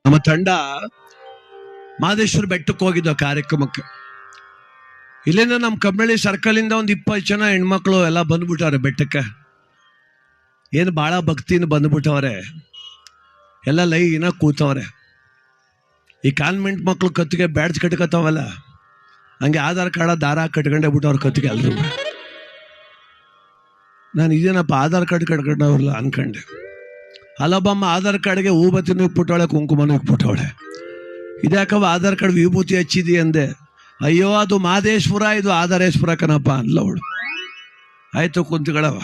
ನಮ್ಮ ತಂಡ ಮಾದೇಶ್ವರ ಬೆಟ್ಟಕ್ಕೆ ಹೋಗಿದ್ದ ಕಾರ್ಯಕ್ರಮಕ್ಕೆ. ಇಲ್ಲಿಂದ ನಮ್ಮ ಕಮ್ಮಳ್ಳಿ ಸರ್ಕಲ್ ಇಂದ ಒಂದು 20 ಜನ ಹೆಣ್ಮಕ್ಳು ಎಲ್ಲ ಬಂದ್ಬಿಟ್ಟವ್ರೆ ಬೆಟ್ಟಕ್ಕೆ. ಏನು ಭಾಳ ಭಕ್ತಿಯಿಂದ ಬಂದ್ಬಿಟ್ಟವ್ರೆ, ಎಲ್ಲ ಲೈನ ಕೂತವ್ರೆ. ಈ ಕಾನ್ವೆಂಟ್ ಮಕ್ಳು ಕತ್ತಿಗೆ ಬ್ಯಾಡ್ಜ್ ಕಟ್ಕೋತಾವಲ್ಲ, ಹಂಗೆ ಆಧಾರ್ ಕಾರ್ಡ ದಾರ ಕಟ್ಕೊಂಡೇ ಬಿಟ್ಟವ್ರ ಕತ್ತಿಗೆ ಎಲ್ರು. ನಾನು ಇದೇನಪ್ಪ ಆಧಾರ್ ಕಾರ್ಡ್ ಕಟ್ಕೊಂಡವ್ರಲ್ಲ ಅನ್ಕೊಂಡೆ. ಅಲ್ಲೊಬ್ಬಮ್ಮ ಆಧಾರ್ ಕಾರ್ಡ್ಗೆ ಹೂಬತ್ತಿನೂ ಇಕ್ಬಿಟ್ಟವಳೆ, ಕುಂಕುಮನೂ ಇಕ್ಬಿಟ್ಟವಳೆ. ಇದ್ಯಾಕವ ಆಧಾರ್ ಕಾರ್ಡ್ ವಿಭೂತಿ ಹಚ್ಚಿದಿ ಅಂದೆ. ಅಯ್ಯೋ ಅದು ಮಾದೇಶ್ವರ, ಇದು ಆಧಾರೇಶ್ವರ ಕಣಪ್ಪ ಅನ್ಲವಳು. ಆಯ್ತು ಕುಂತ್ಗಳವ,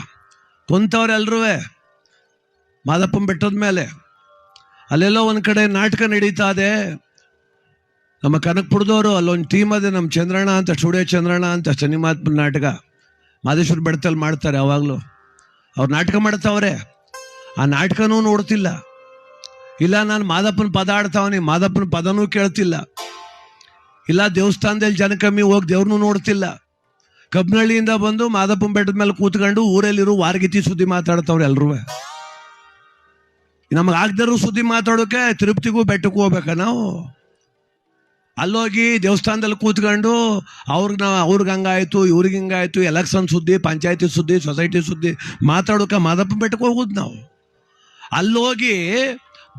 ಕುಂತವ್ರೆ ಎಲ್ರೂ ಮಾದಪ್ಪನ ಬೆಟ್ಟದ ಮೇಲೆ. ಅಲ್ಲೆಲ್ಲೋ ಒಂದು ಕಡೆ ನಾಟಕ ನಡೀತಾ ಇದೆ. ನಮ್ಮ ಕನಕಪುರದವರು ಅಲ್ಲೊಂದು ಟೀಮ್ ಅದೇ, ನಮ್ಮ ಚಂದ್ರಣ್ಣ ಅಂತ, ಸ್ಟುಡಿಯೋ ಚಂದ್ರಣ್ಣ ಅಂತ, ಶನಿಮಾತ್ಮನ ನಾಟಕ ಮಾದೇಶ್ವರ ಬೆಟ್ಟದಲ್ಲಿ ಮಾಡ್ತಾರೆ. ಯಾವಾಗಲೂ ಅವ್ರು ನಾಟಕ ಮಾಡ್ತಾವ್ರೆ. ಆ ನಾಟಕನೂ ನೋಡ್ತಿಲ್ಲ. ಇಲ್ಲ ನಾನು ಮಾದಪ್ಪನ ಪದ ಆಡ್ತಾವನಿ, ಮಾದಪ್ಪನ ಪದನೂ ಕೇಳ್ತಿಲ್ಲ. ಇಲ್ಲ ದೇವಸ್ಥಾನದಲ್ಲಿ ಜನ ಕಮ್ಮಿ, ಹೋಗಿ ದೇವ್ರನ್ನೂ ನೋಡ್ತಿಲ್ಲ. ಕಬ್ಬನಹಳ್ಳಿಯಿಂದ ಬಂದು ಮಾದಪ್ಪನ ಬೆಟ್ಟದ ಮೇಲೆ ಕೂತ್ಕೊಂಡು ಊರಲ್ಲಿರೋ ವಾರಗೀತಿ ಸುದ್ದಿ ಮಾತಾಡ್ತಾವ್ರೆ ಎಲ್ರೂ. ನಮಗೆ ಆಗದಿರೋ ಸುದ್ದಿ ಮಾತಾಡೋಕೆ ತಿರುಪತಿಗೂ ಬೆಟ್ಟಕ್ಕೂ ಹೋಗ್ಬೇಕ ನಾವು? ಅಲ್ಲೋಗಿ ದೇವಸ್ಥಾನದಲ್ಲಿ ಕೂತ್ಕೊಂಡು ಅವ್ರಿಗೆ ಹಂಗಾಯ್ತು, ಇವ್ರಿಗೆ ಹಿಂಗಾಯ್ತು, ಎಲೆಕ್ಷನ್ ಸುದ್ದಿ, ಪಂಚಾಯತಿ ಸುದ್ದಿ, ಸೊಸೈಟಿ ಸುದ್ದಿ ಮಾತಾಡೋಕೆ ಮಾದಪ್ಪನ ಬೆಟ್ಟಕ್ಕೆ ಹೋಗೋದು ನಾವು. ಅಲ್ಲೋಗಿ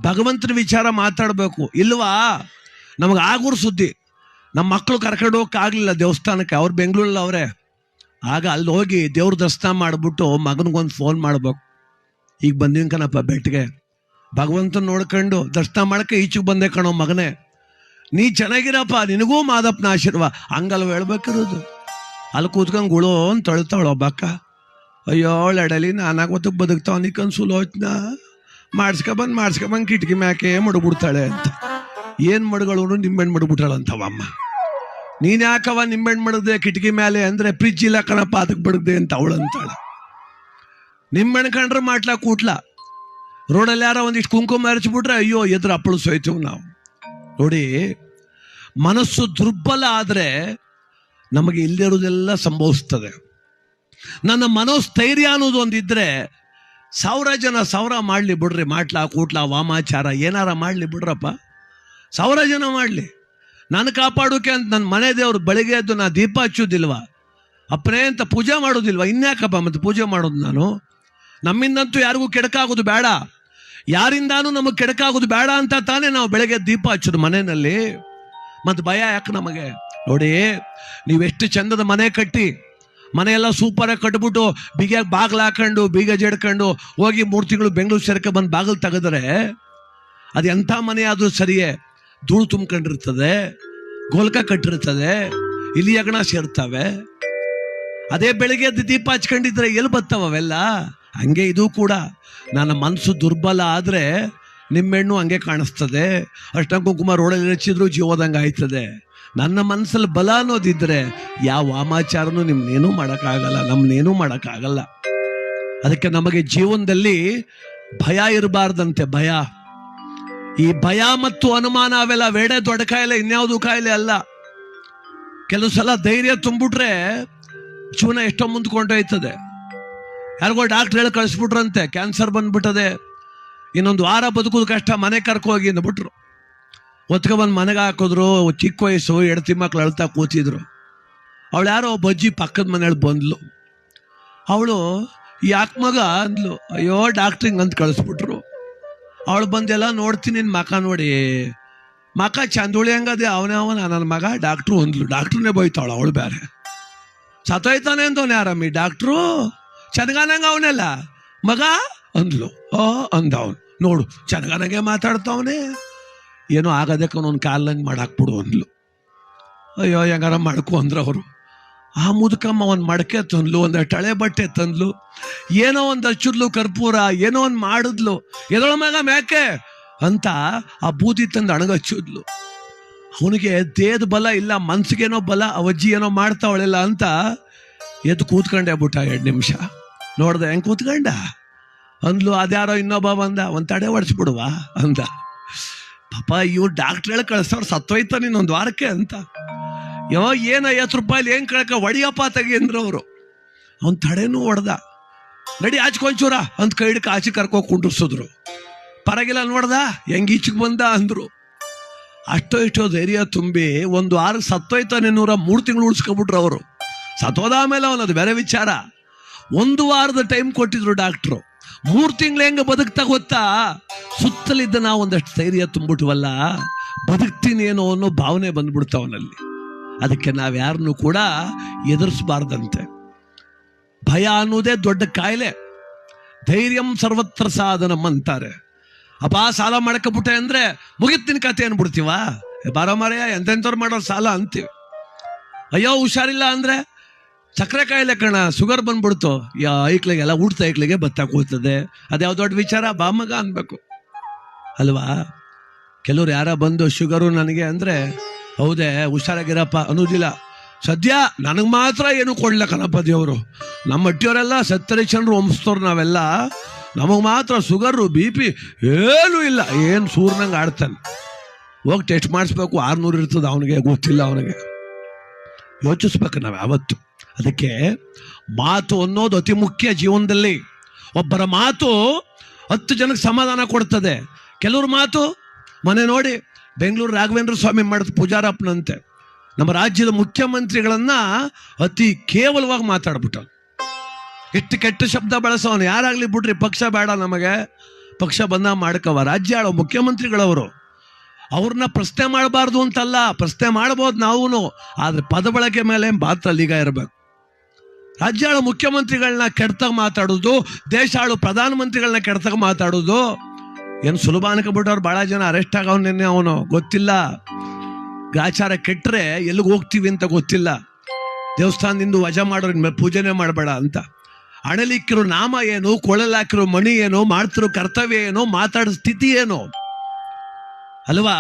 ಭಗವಂತನ ವಿಚಾರ ಮಾತಾಡಬೇಕು ಇಲ್ವಾ? ನಮಗೆ ಆಗೂರು ಸುದ್ದಿ. ನಮ್ಮ ಮಕ್ಕಳು ಕರ್ಕೊಂಡು ಹೋಗೋಕ್ಕಾಗಲಿಲ್ಲ ದೇವಸ್ಥಾನಕ್ಕೆ, ಅವ್ರು ಬೆಂಗಳೂರಲ್ಲಿ ಅವರೇ. ಆಗ ಅಲ್ಲಿ ಹೋಗಿ ದೇವ್ರ ದರ್ಶನ ಮಾಡಿಬಿಟ್ಟು ಮಗನಿಗೊಂದು ಫೋನ್ ಮಾಡಬೇಕು, ಈಗ ಬಂದೀನಿ ಕಣಪ್ಪ ಬೆಟ್ಟಿಗೆ, ಭಗವಂತನ ನೋಡ್ಕೊಂಡು ದರ್ಶನ ಮಾಡೋಕ್ಕೆ ಈಚೆಗೆ ಬಂದೆ ಕಣೋ ಮಗನೇ, ನೀ ಚೆನ್ನಾಗಿರಪ್ಪ, ನಿನಗೂ ಮಾದಪ್ಪನ ಆಶೀರ್ವಾದ. ಹಂಗಲ್ವ ಹೇಳ್ಬೇಕಿರೋದು. ಅಲ್ಲಿ ಕೂತ್ಕೊಂಡು ಗುಳೋ ಅಂತ ತೊಳ್ತಾವಳು ಒಬ್ಬಕ್ಕ. ಅಯ್ಯೋ ಎಡಲಿ ನಾನಾಗೊತ್ತಕ್ಕೆ ಬದುಕ್ತಾವ ನಿಕ್ಕನ್ ಸುಲೋಚನ ಮಾಡಿಸ್ಕೊಬಂದು ಕಿಟಕಿ ಮ್ಯಾಕೆ ಮಡಗ್ಬಿಡ್ತಾಳೆ ಅಂತ. ಏನು ಮಡುಗಳು ನಿಂಬೆಣ್ಣು ಮಡಗ್ಬಿಟ್ಟಾಳಂತವಮ್ಮ. ನೀನು ಯಾಕವ ನಿಂಬೆಣ್ಣು ಮಡಗ್ದೆ ಕಿಟಕಿ ಮೇಲೆ ಅಂದರೆ ಫ್ರಿಜ್ ಇಲ್ಲ ಕಣಪ್ಪ ಅದಕ್ಕೆ ಬಡಗ್ದೆ ಅಂತ ಅವಳು ಅಂತಾಳೆ. ನಿಂಬೆಣ್ಣು ಕಂಡ್ರೆ ಮಾಡ್ಲಾ ಕೂಟ್ಲ. ರೋಡಲ್ಲಿ ಯಾರೋ ಒಂದಿಷ್ಟು ಕುಂಕುಮ ಹರಿಸ್ಬಿಟ್ರೆ ಅಯ್ಯೋ ಎದುರು ಅಪ್ಪಳು ಸೋಯ್ತೀವಿ ನಾವು. ನೋಡಿ, ಮನಸ್ಸು ದುರ್ಬಲ ಆದರೆ ನಮಗೆ ಇಲ್ಲಿರೋದೆಲ್ಲ ಸಂಭವಿಸ್ತದೆ. ನನ್ನ ಮನೋಸ್ಥೈರ್ಯ ಅನ್ನೋದು ಒಂದಿದ್ರೆ 1000 ಜನ 1000 ಮಾಡಲಿ ಬಿಡ್ರಿ, ಮಾಡ್ಲಾ ಕೂಟ್ಲಾ ವಾಮಾಚಾರ ಏನಾರ ಮಾಡಲಿ ಬಿಡ್ರಪ್ಪ, 1000 ಜನ ಮಾಡಲಿ. ನಾನು ಕಾಪಾಡೋಕೆ ಅಂತ ನನ್ನ ಮನೆ ದೇವ್ರು ಬೆಳಿಗ್ಗೆ ಎದ್ದು ನಾ ದೀಪ ಹಚ್ಚೋದಿಲ್ವ, ಅಪ್ಪನೇ ಅಂತ ಪೂಜೆ ಮಾಡೋದಿಲ್ವ? ಇನ್ಯಾಕಪ್ಪ ಮತ್ತೆ ಪೂಜೆ ಮಾಡೋದು ನಾನು? ನಮ್ಮಿಂದಂತೂ ಯಾರಿಗೂ ಕೆಡಕಾಗೋದು ಬೇಡ, ಯಾರಿಂದಾನು ನಮಗೆ ಕೆಡಕಾಗೋದು ಬೇಡ ಅಂತ ತಾನೇ ನಾವು ಬೆಳಗ್ಗೆ ದೀಪ ಹಚ್ಚೋದು ಮನೆಯಲ್ಲಿ. ಮತ್ತು ಭಯ ಯಾಕೆ ನಮಗೆ? ನೋಡಿ, ನೀವೆಷ್ಟು ಚಂದದ ಮನೆ ಕಟ್ಟಿ, ಮನೆಯೆಲ್ಲ ಸೂಪರಾಗಿ ಕಟ್ಬಿಟ್ಟು ಬೀಗ ಬಾಗಿಲು ಹಾಕೊಂಡು ಬೀಗ ಜಡ್ಕೊಂಡು ಹೋಗಿ 3 ತಿಂಗಳು ಬೆಂಗಳೂರು ಸೇರಕ್ಕೆ ಬಂದು ಬಾಗಿಲು ತೆಗೆದ್ರೆ ಅದು ಎಂಥ ಮನೆ ಆದರೂ ಸರಿಯೇ, ಧೂಳು ತುಂಬ್ಕೊಂಡಿರ್ತದೆ, ಗೋಲ್ಕ ಕಟ್ಟಿರ್ತದೆ, ಇಲಿ ಅಗಣ ಸೇರ್ತವೆ. ಅದೇ ಬೆಳಿಗ್ಗೆ ಎದ್ದು ದೀಪ ಹಚ್ಕೊಂಡಿದ್ರೆ ಎಲ್ಲಿ ಬರ್ತಾವ ಅವೆಲ್ಲ? ಹಂಗೆ ಇದು ಕೂಡ. ನನ್ನ ಮನಸ್ಸು ದುರ್ಬಲ ಆದರೆ ನಿಮ್ಮೆಣ್ಣು ಹಂಗೆ ಕಾಣಿಸ್ತದೆ. ಅರ್ಶಿನ ಕುಂಕುಮ ರೋಡಲ್ಲಿ ಹಚ್ಚಿದ್ರು ಜೀವದಂಗೆ ಆಯ್ತದೆ. ನನ್ನ ಮನಸ್ಸಲ್ಲಿ ಬಲ ಅನ್ನೋದಿದ್ರೆ ಯಾವ ವಾಮಾಚಾರನೂ ನಿಮ್ಮನ್ನೇನೂ ಮಾಡೋಕ್ಕಾಗಲ್ಲ, ನಮ್ಮನ್ನೇನೂ ಮಾಡೋಕ್ಕಾಗಲ್ಲ. ಅದಕ್ಕೆ ನಮಗೆ ಜೀವನದಲ್ಲಿ ಭಯ ಇರಬಾರ್ದಂತೆ. ಭಯ, ಈ ಭಯ ಮತ್ತು ಅನುಮಾನ ಅವೆಲ್ಲ ಬೇಡ, ದೊಡ್ಡ ಕಾಯಿಲೆ, ಇನ್ಯಾವುದು ಕಾಯಿಲೆ ಅಲ್ಲ. ಕೆಲವು ಸಲ ಧೈರ್ಯ ತುಂಬಿಟ್ರೆ ಜೀವನ ಎಷ್ಟೋ ಮುಂದ್ಕೊಂಡೋಯ್ತದೆ. ಯಾರಿಗೋ ಡಾಕ್ಟ್ರ್ ಹೇಳಿ ಕಳಿಸ್ಬಿಟ್ರಂತೆ, ಕ್ಯಾನ್ಸರ್ ಬಂದ್ಬಿಟ್ಟದೆ, ಇನ್ನೊಂದು ವಾರ ಬದುಕೋದು ಕಷ್ಟ, ಮನೆ ಕರ್ಕೋಗಿ ಅಂದ್ಬಿಟ್ರು. ಒತ್ಕೊಬಂದು ಮನೆಗೆ ಹಾಕಿದ್ರು. ಚಿಕ್ಕ ವಯಸ್ಸು, ಹೆಂಡತಿ ಮಕ್ಳು ಅಳ್ತಾ ಕೂತಿದ್ರು. ಅವಳು ಯಾರೋ ಬಜ್ಜಿ ಪಕ್ಕದ ಮನೇಲಿ ಬಂದ್ಲು. ಅವಳು ಯಾಕೆ ಮಗ ಅಂದ್ಲು. ಅಯ್ಯೋ ಡಾಕ್ಟ್ರಿಂಗ್ ಅಂತ ಕಳಿಸ್ಬಿಟ್ರು. ಅವಳು ಬಂದೆಲ್ಲ ನೋಡ್ತೀನಿ, ನಿನ್ನ ಮಕ ನೋಡಿ, ಮಕ ಚಂದುಳಿ ಹಂಗದೆ, ಅವನೇ ನನ್ನ ಮಗ ಡಾಕ್ಟ್ರು ಅಂದ್ಲು. ಡಾಕ್ಟ್ರನ್ನೇ ಬೈತಾವಳು ಅವಳು. ಬೇರೆ ಸತ್ತೋಯ್ತಾನೆ ಅಂತವನೇ ಆರಾಮಿ ಡಾಕ್ಟ್ರು, ಚಂದಗಾನಂಗ ಅವನೆಲ್ಲ ಮಗ ಅಂದ್ಲು. ಅಂದ ಅವನು. ನೋಡು ಚಂದಗಾನಂಗೆ ಮಾತಾಡ್ತಾವನೆ, ಏನೋ ಆಗೋದಕ್ಕೆ ಅವನೊಂದು ಕಾಲಂಗೆ ಮಾಡಾಕ್ಬಿಡು ಅಂದ್ಲು. ಅಯ್ಯೋ ಹೆಂಗಾರ ಮಾಡ್ಕೊ ಅಂದ್ರೆ ಅವರು. ಆ ಮುದುಕಮ್ಮ ಒಂದು ಮಡಕೆ ತಂದ್ಲು, ಒಂದು ಟಳೆ ಬಟ್ಟೆ ತಂದ್ಲು, ಏನೋ ಒಂದು ಹಚ್ಚಿದ್ಲು ಕರ್ಪೂರ, ಏನೋ ಒಂದು ಮಾಡಿದ್ಲು. ಎದೊಳ ಮಗ ಮ್ಯಾಕೆ ಅಂತ ಆ ಬೂದಿ ತಂದು ಅಣಗಚ್ಚಿದ್ಲು. ಅವನಿಗೆ ದೇಹದ ಬಲ ಇಲ್ಲ, ಮನ್ಸಿಗೇನೋ ಬಲ, ಅವಜ್ಜಿ ಏನೋ ಮಾಡ್ತಾವಳೆಲ್ಲ ಅಂತ ಎದ್ದು ಕೂತ್ಕೊಂಡೆ ಬಿಟ್ಟ. 2 ನಿಮಿಷ ನೋಡ್ದೆ ಹೆಂಗೆ ಕೂತ್ಕೊಂಡ ಅಂದ್ಲು. ಅದ್ಯಾರೋ ಇನ್ನೊಬ್ಬ ಬಂದ, ಒಂದು ತಡೆ ಹೊಡ್ಸ್ಬಿಡುವ ಅಂದ. ಪಾಪ ಇವ್ರು ಡಾಕ್ಟ್ರ್ ಹೇಳಿ ಕಳಿಸ್ತವ್ರು, ಸತ್ತೋಯ್ತಾನೆ ಇನ್ನೊಂದು ವಾರಕ್ಕೆ ಅಂತ. ಏನು 50 ರೂಪಾಯಿ ಏನು ಕೇಳಕ್ಕೆ, ಹೊಡಿಯಪ್ಪ ತೆಗಿ ಅಂದ್ರು ಅವರು. ಅವ್ನು ತಡೆನೂ ಹೊಡೆದ. ನಡಿ ಆಚ್ಕೊಂಚೂರ ಅಂತ ಕೈ ಹಿಡ್ಕ ಆಚೆ ಕರ್ಕೊ ಕುಂಡ್ರಿಸಿದ್ರು. ಪರಗಿಲ್ಲ ನೋಡ್ದ ಹೆಂಗ್ ಈಚೆಗೆ ಬಂದ ಅಂದ್ರು. ಅಷ್ಟೋ ಇಷ್ಟೋ ಧೈರ್ಯ ತುಂಬಿ ಒಂದು ವಾರ ಸತ್ತೋಯ್ತಾನೆ 3 ತಿಂಗಳು ಉಳಿಸ್ಕೊಬಿಟ್ರು ಅವರು. ಸತ್ತೋದ ಆಮೇಲೆ ಅವನದು ಬೇರೆ ವಿಚಾರ. 1 ವಾರದ ಟೈಮ್ ಕೊಟ್ಟಿದ್ರು ಡಾಕ್ಟ್ರು. 3 ತಿಂಗಳು ಹೆಂಗೆ ಬದುಕ್ತಾ ಗೊತ್ತಾ? ಸುತ್ತಲಿದ್ದ ನಾವು ಒಂದಷ್ಟು ಧೈರ್ಯ ತುಂಬಿಟ್ವಲ್ಲ, ಬದುಕ್ತೀನಿ ಏನೋ ಅನ್ನೋ ಭಾವನೆ ಬಂದ್ಬಿಡ್ತಾವನಲ್ಲಿ. ಅದಕ್ಕೆ ನಾವು ಯಾರನ್ನು ಕೂಡ ಎದುರಿಸಬಾರ್ದಂತೆ. ಭಯ ಅನ್ನೋದೇ ದೊಡ್ಡ ಕಾಯಿಲೆ. ಧೈರ್ಯಂ ಸರ್ವತ್ರ ಸಾಧನಂ ಅಂತಾರೆ. ಅಪ್ಪ ಸಾಲ ಮಾಡ್ಕೊಬಿಟ್ಟೆ ಅಂದ್ರೆ ಮುಗಿತಿನ ಕತೆ ಅನ್ಬಿಡ್ತೀವ? ಬಾರ ಮಾರಯ್ಯ ಎಂತೆಂಥವ್ರು ಮಾಡೋರು ಸಾಲ ಅಂತೀವಿ. ಅಯ್ಯೋ ಹುಷಾರಿಲ್ಲ ಅಂದ್ರೆ ಸಕ್ಕರೆ ಕಾಯಿಲೆ ಕಣ, ಶುಗರ್ ಬಂದ್ಬಿಡ್ತು, ಐಕ್ಳಿಗೆಲ್ಲ ಊಟದ ಐಕ್ಳಿಗೆ ಭತ್ತ ಕೂರ್ತದೆ, ಅದ್ಯಾವ ದೊಡ್ಡ ವಿಚಾರ, ಬಾಮಗ ಅನ್ಬೇಕು ಅಲ್ವಾ? ಕೆಲವ್ರು ಯಾರ ಬಂದು ಶುಗರು ನನಗೆ ಅಂದ್ರೆ ಹೌದೇ ಹುಷಾರಾಗಿರಪ್ಪ ಅನ್ನೋದಿಲ್ಲ. ಸದ್ಯ ನನಗೆ ಮಾತ್ರ ಏನು ಕೊಡ್ಲ ಕಣಪ್ಪ ದೇವರು. ನಮ್ಮ ಅಟ್ಟಿಯವರೆಲ್ಲ ಸತ್ತರಿಚಂದ್ರು ವಂಶದವ್ರು ನಾವೆಲ್ಲ, ನಮಗೆ ಮಾತ್ರ ಶುಗರು BP ಏನೂ ಇಲ್ಲ. ಏನು ಸೂರ್ನಂಗೆ ಆಡ್ತಾನೆ. ಹೋಗಿ ಟೆಸ್ಟ್ ಮಾಡಿಸ್ಬೇಕು, 600 ಇರ್ತದೆ ಅವನಿಗೆ, ಗೊತ್ತಿಲ್ಲ ಅವನಿಗೆ. ಯೋಚಿಸ್ಬೇಕು ನಾವು ಯಾವತ್ತು. ಅದಕ್ಕೆ ಮಾತು ಅನ್ನೋದು ಅತಿ ಮುಖ್ಯ ಜೀವನದಲ್ಲಿ. ಒಬ್ಬರ ಮಾತು 10 ಜನಕ್ಕೆ ಸಮಾಧಾನ ಕೊಡ್ತದೆ. ಕೆಲವ್ರ ಮಾತು ಮನೆ ನೋಡಿ ಬೆಂಗಳೂರು ರಾಘವೇಂದ್ರ ಸ್ವಾಮಿ ಮಾಡಿದ ಪೂಜಾರಪ್ಪನಂತೆ ನಮ್ಮ ರಾಜ್ಯದ ಮುಖ್ಯಮಂತ್ರಿಗಳನ್ನ ಅತಿ ಕೇವಲವಾಗಿ ಮಾತಾಡ್ಬಿಟ್ಟ. ಎಷ್ಟು ಕೆಟ್ಟ ಶಬ್ದ ಬಳಸೋನು. ಯಾರಾಗ್ಲಿ ಬಿಡ್ರಿ, ಪಕ್ಷ ಬೇಡ ನಮಗೆ, ಪಕ್ಷ ಬಂದ ಮಾಡ್ಕವ. ರಾಜ್ಯ ಆಳೋ ಮುಖ್ಯಮಂತ್ರಿಗಳವರು, ಅವ್ರನ್ನ ಪ್ರಶ್ನೆ ಮಾಡಬಾರ್ದು ಅಂತಲ್ಲ, ಪ್ರಶ್ನೆ ಮಾಡ್ಬೋದು ನಾವು, ಆದ್ರೆ ಪದ ಬಳಕೆ ಮೇಲೆ ಮಾತ್ರ ಲೀಗ ಇರಬೇಕು. ರಾಜ್ಯ ಆಳೋ ಮುಖ್ಯಮಂತ್ರಿಗಳನ್ನ ಕೆಡ್ತಾಗ ಮಾತಾಡೋದು, ದೇಶ ಆಳೋ ಪ್ರಧಾನಮಂತ್ರಿಗಳನ್ನ ಕೆಡ್ತಾಗ ಮಾತಾಡೋದು ಏನು ಸುಲಭ ಅನ್ಕೊಬಿಟ್ಟವ್ರು. ಭಾಳ ಜನ ಅರೆಸ್ಟ್ ಆಗವ್ ನಿನ್ನೆ, ಅವನು ಗೊತ್ತಿಲ್ಲ. ಗ್ರಾಚಾರ ಕೆಟ್ಟರೆ ಎಲ್ಲಿಗೆ ಹೋಗ್ತೀವಿ ಅಂತ ಗೊತ್ತಿಲ್ಲ. ದೇವಸ್ಥಾನದಿಂದ ವಜಾ ಮಾಡೋರ್ ಮೇಲೆ ಪೂಜೆನೇ ಮಾಡಬೇಡ ಅಂತ. ಅಣಲಿಕ್ಕಿರೋ ನಾಮ ಏನು, ಕೊಳಲಾಕಿರೋ ಮಣಿ ಏನು, ಮಾಡ್ತಿರೋ ಕರ್ತವ್ಯ ಏನು, ಮಾತಾಡೋ ಸ್ಥಿತಿ ಏನು ಅಲ್ವಾ?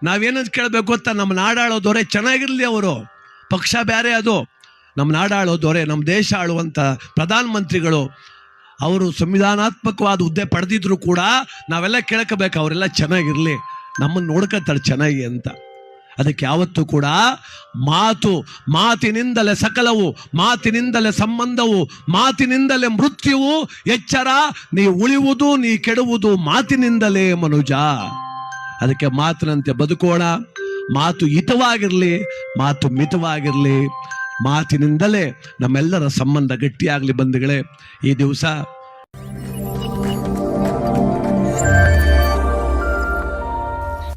ನಾವೇನಂತ ಕೇಳಬೇಕು ಗೊತ್ತಾ? ನಮ್ಮ ನಾಡಾಳೋ ದೊರೆ ಚೆನ್ನಾಗಿರ್ಲಿ, ಅವರು ಪಕ್ಷ ಬೇರೆ, ಅದು ನಮ್ಮ ನಾಡಾಳೋ ದೊರೆ, ನಮ್ಮ ದೇಶ ಆಳುವಂಥ ಪ್ರಧಾನಮಂತ್ರಿಗಳು, ಅವರು ಸಂವಿಧಾನಾತ್ಮಕವಾದ ಹುದ್ದೆ ಪಡೆದಿದ್ರು ಕೂಡ ನಾವೆಲ್ಲ ಕೇಳ್ಕೋಬೇಕು, ಅವರೆಲ್ಲ ಚೆನ್ನಾಗಿರ್ಲಿ, ನಮ್ಮನ್ನು ನೋಡ್ಕೊತಾರೆ ಚೆನ್ನಾಗಿ ಅಂತ. ಅದಕ್ಕೆ ಯಾವತ್ತೂ ಕೂಡ ಮಾತಿನಿಂದಲೇ ಸಕಲವು, ಮಾತಿನಿಂದಲೇ ಸಂಬಂಧವು, ಮಾತಿನಿಂದಲೇ ಮೃತ್ಯುವು. ಎಚ್ಚರ, ನೀ ಉಳಿಯುವುದು ನೀ ಕೆಡುವುದು ಮಾತಿನಿಂದಲೇ ಮನುಜ. ಅದಕ್ಕೆ ಮಾತಿನಂತೆ ಬದುಕೋಣ. ಮಾತು ಹಿತವಾಗಿರಲಿ, ಮಾತು ಮಿತವಾಗಿರಲಿ. ಮಾತಿನಿಂದಲೇ ನಮ್ಮೆಲ್ಲರ ಸಂಬಂಧ ಗಟ್ಟಿಯಾಗಲಿ. ಬಂಧುಗಳೇ, ಈ ದಿವಸ